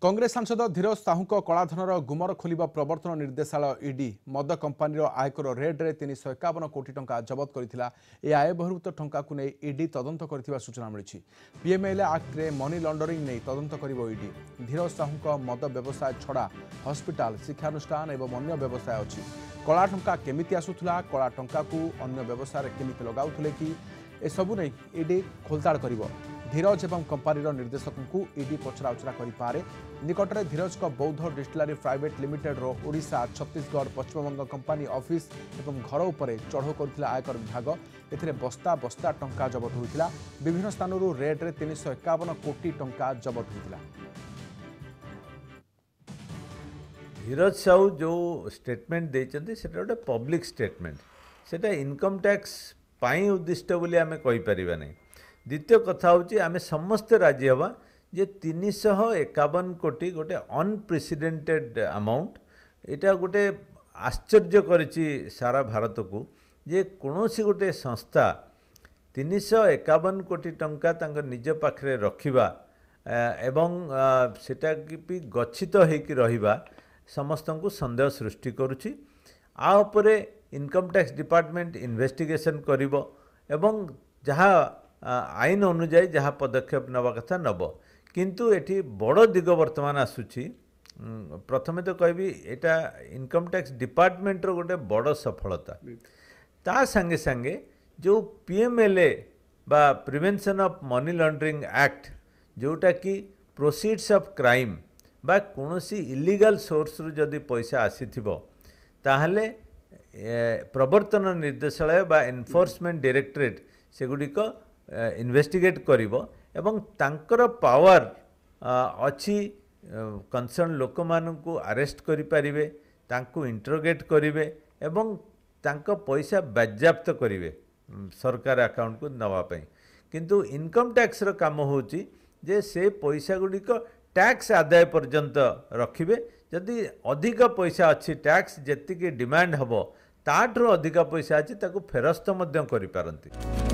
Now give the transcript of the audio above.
कांग्रेस सांसद धीरज साहू कलाधनर गुमर खोल प्रवर्तन निर्देशालय ईडी मद कंपानी आयकर रेड्रे 351 कोटी टंका जबत करथिला। ए आय बहिर्भूत टंका को नहीं ईडी तदंत करथिबा सूचना मिली। पीएमएलए एक्ट रे मनी लॉन्डरिंग नहीं तदंत करिवो ईडी। धीरज साहू मद व्यवसाय छड़ा हॉस्पिटल शिक्षानुष्ठान एवं अन्य व्यवसाय अछि। कला टंका केमिति आसुथुला, कला टंका को अन्य व्यवसाय केमिति लगाउथुले कि ए सबु नहीं ईडी खोलताड़ करिवो। धीरज एवं कंपानी निर्देशक को ईडी पचरा उचरा करिपारे। निकटरे धीरज को बौद्ध डिस्टिलरी प्राइवेट लिमिटेड रो ओडिशा छत्तीसगढ़ पश्चिमबंग कंपानी ऑफिस एवं घर उपर चढ़ऊ करथिला आयकर विभाग। एथिरे बस्ता बस्ता टंका जबत होइतिला। विभिन्न स्थानरू रेड्रे 351 कोटी टंका जबत होइतिला। धीरज साहू जो स्टेटमेंट देइचंती सेटा गोटे पब्लिक स्टेटमेंट, सेटा इनकम टैक्स पाई उद्दिष्ट बोली आमे कहि परिबा नै। द्वितीय कथा हूँ आम समस्ते राजी हवा जे 351 कोटी गोटे अनप्रेसिडेंटेड अमाउंट। यहाँ गोटे आश्चर्य करिछि सारा भारत को जे कौनसी गोटे संस्था 351 कोटी टंका तांकर निज पाखरे रखिबा एवं सेटा भी गच्छित होइकि रहिबा समस्त को संदेह सृष्टि करुछि। आ उपरे इनकम टैक्स डिपार्टमेंट इन्वेस्टिगेशन करिवो एवं जहाँ आईन अनुजाई जहाँ पदक्षेप नवा कथा नब। किंतु एठी बड़ दिग वर्तमान आसुछि। प्रथमे तो कहबी एटा इनकम टैक्स डिपार्टमेंट रो गोटे बड़ सफलता। ता संगे संगे जो पीएमएलए बा prevention of money laundering act जोटा कि प्रोसीड्स ऑफ क्राइम बा कोनोसी इलीगल सोर्स रु जदि पैसा आसीथिबो ताहले प्रवर्तन निर्देशालय बा एनफोर्समेंट डायरेक्टरेट सेगुडिक इन्वेस्टिगेट करिवो एवं तांकर पावर अच्छी कंसर्न लोक मानू अरेस्ट करि परिबे, तांको इंटरोगेट करिवे एवं तांको पैसा बाज्याप्त करिवे सरकार अकाउंट को नवा पई। किंतु इनकम टैक्स रो काम होची जे से पैसा गुडिक टैक्स आदाय पर्यंत रखिबे। जदि अधिक पैसा अच्छी टैक्स जेतिके डिमांड हबो ताठरो अधिक पैसा अछि ताको फेरस्त मध्य करि पारंती।